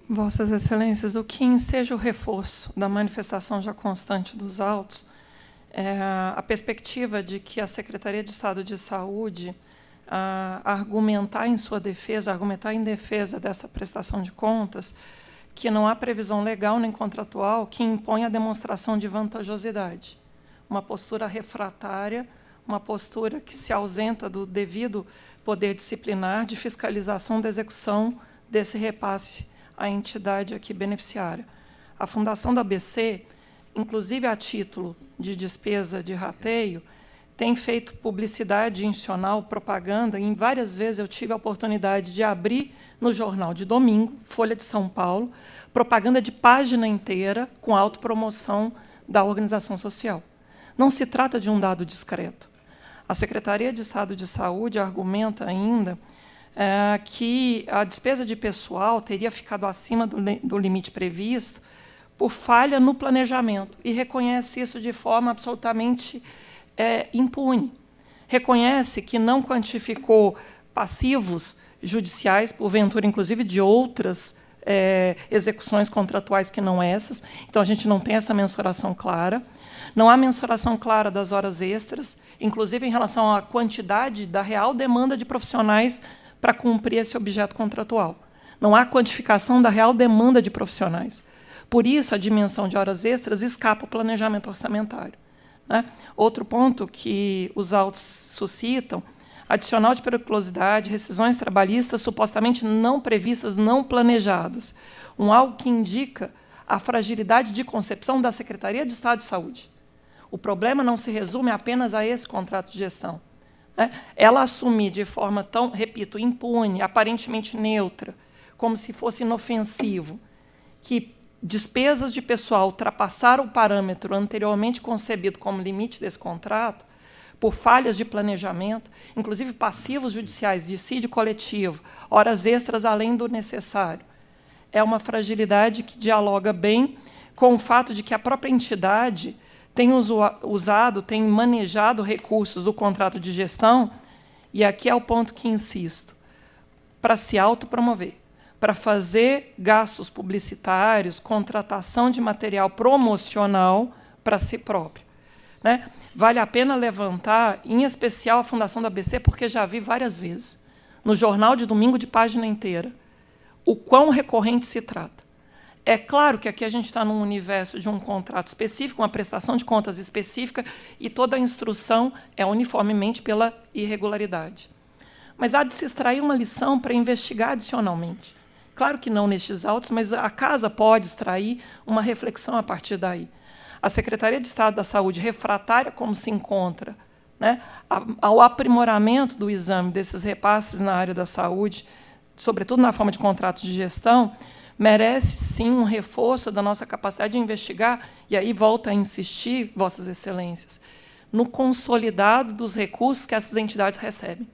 Vossas Excelências, o que enseja o reforço da manifestação já constante dos autos é a perspectiva de que a Secretaria de Estado de Saúde argumentar em sua defesa, argumentar em defesa dessa prestação de contas, que não há previsão legal nem contratual que impõe a demonstração de vantajosidade. Uma postura refratária, uma postura que se ausenta do devido poder disciplinar de fiscalização da execução desse repasse à entidade aqui beneficiária. A Fundação da ABC, inclusive a título de despesa de rateio, tem feito publicidade institucional, propaganda, e várias vezes eu tive a oportunidade de abrir no jornal de domingo, Folha de São Paulo, propaganda de página inteira com autopromoção da organização social. Não se trata de um dado discreto. A Secretaria de Estado de Saúde argumenta ainda que a despesa de pessoal teria ficado acima do limite previsto por falha no planejamento, e reconhece isso de forma absolutamente impune. Reconhece que não quantificou passivos judiciais, porventura, inclusive, de outras execuções contratuais que não essas. Então, a gente não tem essa mensuração clara. Não há mensuração clara das horas extras, inclusive em relação à quantidade da real demanda de profissionais para cumprir esse objeto contratual. Não há quantificação da real demanda de profissionais. Por isso, a dimensão de horas extras escapa ao planejamento orçamentário. Né? Outro ponto que os autos suscitam, adicional de periculosidade, rescisões trabalhistas supostamente não previstas, não planejadas. Algo que indica a fragilidade de concepção da Secretaria de Estado de Saúde. O problema não se resume apenas a esse contrato de gestão. Né? Ela assumir de forma tão, repito, impune, aparentemente neutra, como se fosse inofensivo, que despesas de pessoal ultrapassaram o parâmetro anteriormente concebido como limite desse contrato, por falhas de planejamento, inclusive passivos judiciais, dissídio coletivo, horas extras além do necessário. É uma fragilidade que dialoga bem com o fato de que a própria entidade tem usado, tem manejado recursos do contrato de gestão, e aqui é o ponto que insisto, para se autopromover, para fazer gastos publicitários, contratação de material promocional para si próprio. Né? Vale a pena levantar, em especial, a Fundação da ABC, porque já vi várias vezes, no jornal de domingo de página inteira, o quão recorrente se trata. É claro que aqui a gente está num universo de um contrato específico, uma prestação de contas específica, e toda a instrução é uniformemente pela irregularidade. Mas há de se extrair uma lição para investigar adicionalmente. Claro que não nestes autos, mas a casa pode extrair uma reflexão a partir daí. A Secretaria de Estado da Saúde, refratária como se encontra, né, ao aprimoramento do exame desses repasses na área da saúde, sobretudo na forma de contratos de gestão, merece, sim, um reforço da nossa capacidade de investigar, e aí volto a insistir, Vossas Excelências, no consolidado dos recursos que essas entidades recebem.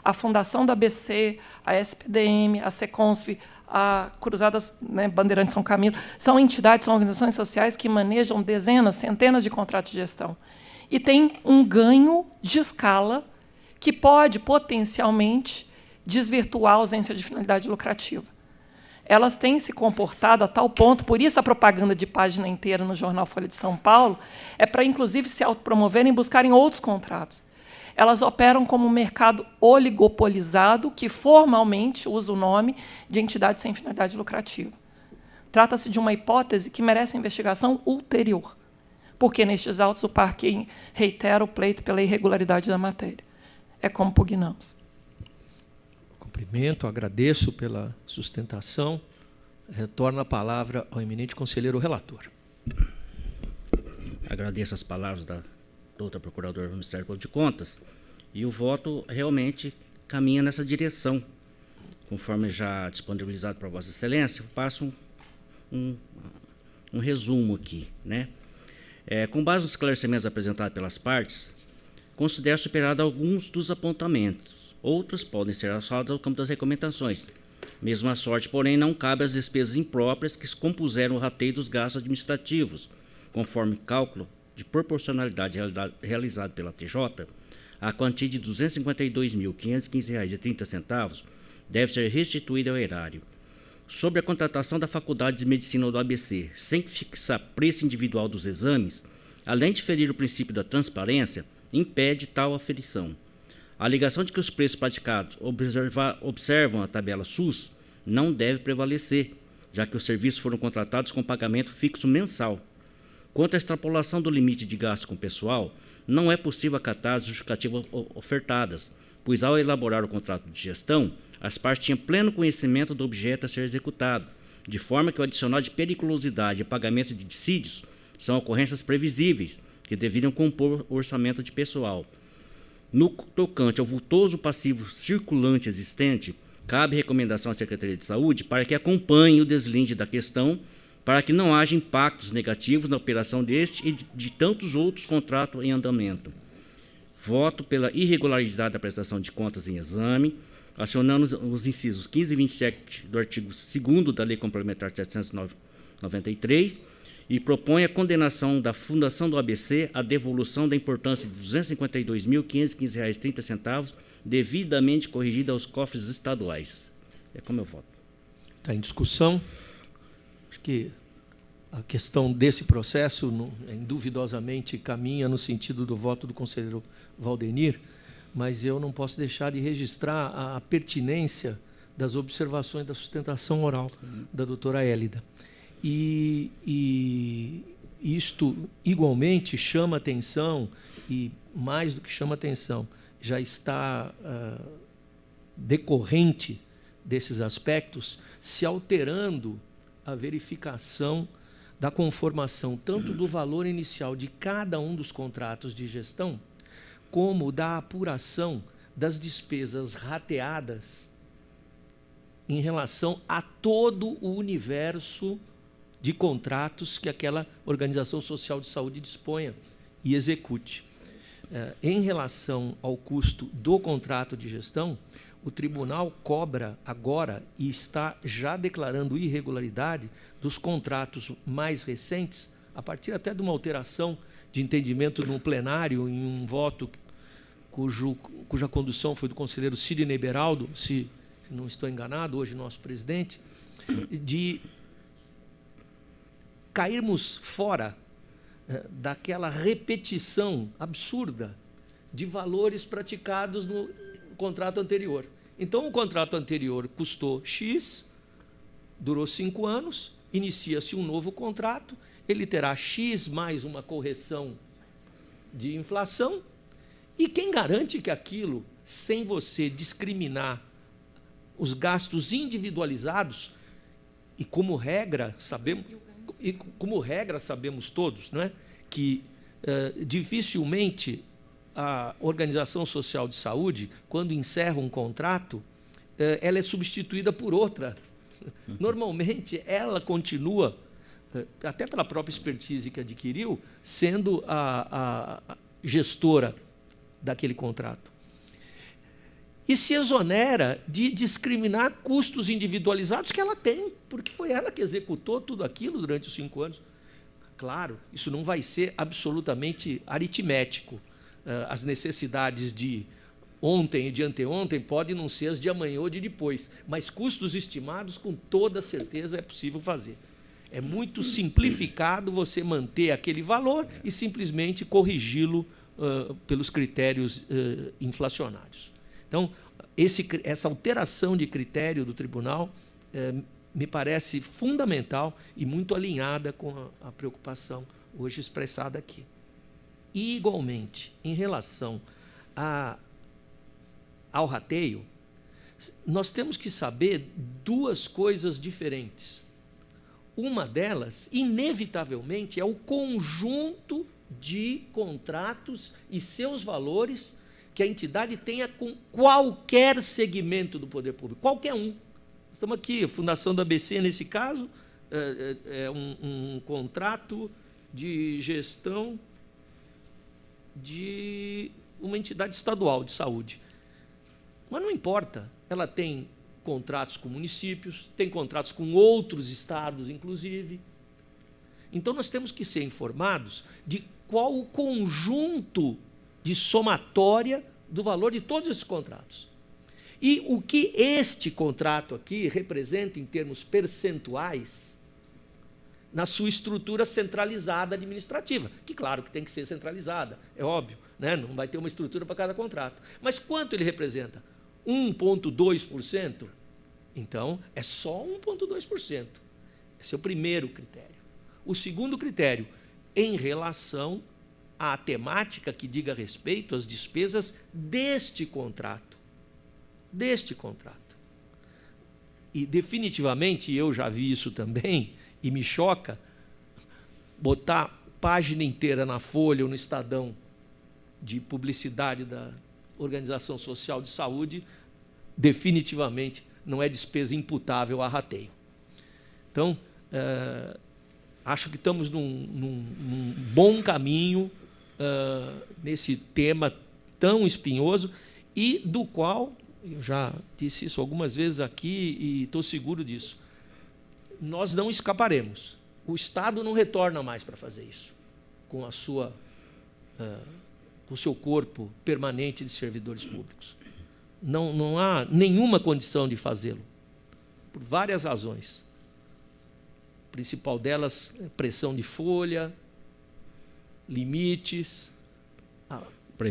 A Fundação da ABC, a SPDM, a Seconsf, a Cruzadas, né, Bandeirantes São Camilo, são entidades, são organizações sociais que manejam dezenas, centenas de contratos de gestão. E tem um ganho de escala que pode, potencialmente, desvirtuar a ausência de finalidade lucrativa. Elas têm se comportado a tal ponto, por isso a propaganda de página inteira no jornal Folha de São Paulo, é para, inclusive, se autopromoverem e buscarem outros contratos. Elas operam como um mercado oligopolizado, que formalmente usa o nome de entidade sem finalidade lucrativa. Trata-se de uma hipótese que merece investigação ulterior, porque, nestes autos, o parque reitera o pleito pela irregularidade da matéria. É como pugnamos. Cumprimento, agradeço pela sustentação. Retorno a palavra ao eminente conselheiro relator. Agradeço as palavras da doutora Procuradora do Ministério Público de Contas, e o voto realmente caminha nessa direção. Conforme já disponibilizado para Vossa Excelência, eu passo um resumo aqui. Né? Com base nos esclarecimentos apresentados pelas partes, considero superado alguns dos apontamentos. Outros podem ser assumidos ao campo das recomendações. Mesma sorte, porém, não cabe às despesas impróprias que compuseram o rateio dos gastos administrativos, conforme cálculo de proporcionalidade realizado pela TJ, a quantia de R$ 252.515,30 deve ser restituída ao erário, Sobre a contratação da Faculdade de Medicina do ABC, sem fixar preço individual dos exames, além de ferir o princípio da transparência, impede tal aferição. A alegação de que os preços praticados observam a tabela SUS não deve prevalecer, já que os serviços foram contratados com pagamento fixo mensal. Quanto à extrapolação do limite de gasto com pessoal, não é possível acatar as justificativas ofertadas, pois ao elaborar o contrato de gestão, as partes tinham pleno conhecimento do objeto a ser executado, de forma que o adicional de periculosidade e pagamento de dissídios são ocorrências previsíveis, que deveriam compor o orçamento de pessoal. No tocante ao vultoso passivo circulante existente, cabe recomendação à Secretaria de Saúde para que acompanhe o deslinde da questão, para que não haja impactos negativos na operação deste e de tantos outros contratos em andamento. Voto pela irregularidade da prestação de contas em exame, acionando os incisos 15 e 27 do artigo 2º da Lei Complementar 793 e propõe a condenação da Fundação do ABC à devolução da importância de R$ 252.515,30, devidamente corrigida aos cofres estaduais. É como eu voto. Está em discussão. Acho que a questão desse processo induvidosamente caminha no sentido do voto do conselheiro Valdenir, mas eu não posso deixar de registrar a pertinência das observações da sustentação oral da doutora Hélida. E isto, igualmente, chama atenção, e mais do que chama atenção, já está decorrente desses aspectos, se alterando a verificação da conformação tanto do valor inicial de cada um dos contratos de gestão, como da apuração das despesas rateadas em relação a todo o universo de contratos que aquela organização social de saúde disponha e execute. Em relação ao custo do contrato de gestão, o tribunal cobra agora e está já declarando irregularidade dos contratos mais recentes, a partir até de uma alteração de entendimento no plenário, em um voto cuja condução foi do conselheiro Sidney Beraldo, se não estou enganado, hoje nosso presidente, de cairmos fora daquela repetição absurda de valores praticados no contrato anterior. Então, o contrato anterior custou X, durou 5 anos, inicia-se um novo contrato, ele terá X mais uma correção de inflação, e quem garante que aquilo, sem você discriminar os gastos individualizados, e como regra sabemos todos, não é? Que dificilmente a organização social de saúde, quando encerra um contrato, ela é substituída por outra. Normalmente, ela continua, até pela própria expertise que adquiriu, sendo a gestora daquele contrato. E se exonera de discriminar custos individualizados que ela tem, porque foi ela que executou tudo aquilo durante os 5 anos. Claro, isso não vai ser absolutamente aritmético. As necessidades de ontem e de anteontem podem não ser as de amanhã ou de depois, mas custos estimados, com toda certeza, é possível fazer. É muito simplificado você manter aquele valor e simplesmente corrigi-lo pelos critérios inflacionários. Então, essa alteração de critério do tribunal me parece fundamental e muito alinhada com a preocupação hoje expressada aqui. E, igualmente, em relação ao rateio, nós temos que saber 2 coisas diferentes. Uma delas, inevitavelmente, é o conjunto de contratos e seus valores que a entidade tenha com qualquer segmento do poder público, qualquer um. Estamos aqui, a Fundação da ABC, nesse caso, é um contrato de gestão de uma entidade estadual de saúde. Mas não importa, ela tem contratos com municípios, tem contratos com outros estados, inclusive. Então, nós temos que ser informados de qual o conjunto de somatória do valor de todos esses contratos. E o que este contrato aqui representa em termos percentuais na sua estrutura centralizada administrativa, que claro que tem que ser centralizada, é óbvio, né? Não vai ter uma estrutura para cada contrato. Mas quanto ele representa? 1,2%? Então, é só 1,2%. Esse é o primeiro critério. O segundo critério, em relação à temática que diga respeito às despesas deste contrato. Deste contrato. E, definitivamente, eu já vi isso também, e me choca, botar página inteira na Folha ou no Estadão de publicidade da Organização Social de Saúde, definitivamente não é despesa imputável a rateio. Então, acho que estamos num bom caminho nesse tema tão espinhoso e do qual, eu já disse isso algumas vezes aqui e estou seguro disso, nós não escaparemos. O Estado não retorna mais para fazer isso, com o seu corpo permanente de servidores públicos. Não há nenhuma condição de fazê-lo, por várias razões. A principal delas, pressão de folha, limites,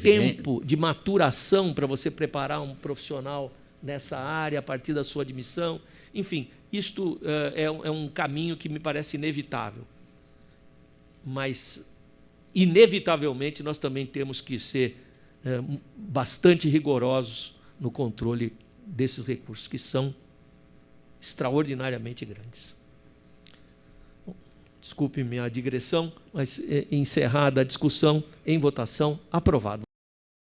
tempo de maturação para você preparar um profissional nessa área a partir da sua admissão. Enfim, isto é um caminho que me parece inevitável. Mas, inevitavelmente, nós também temos que ser bastante rigorosos no controle desses recursos, que são extraordinariamente grandes. Bom, desculpe minha digressão, mas encerrada a discussão, em votação, aprovado.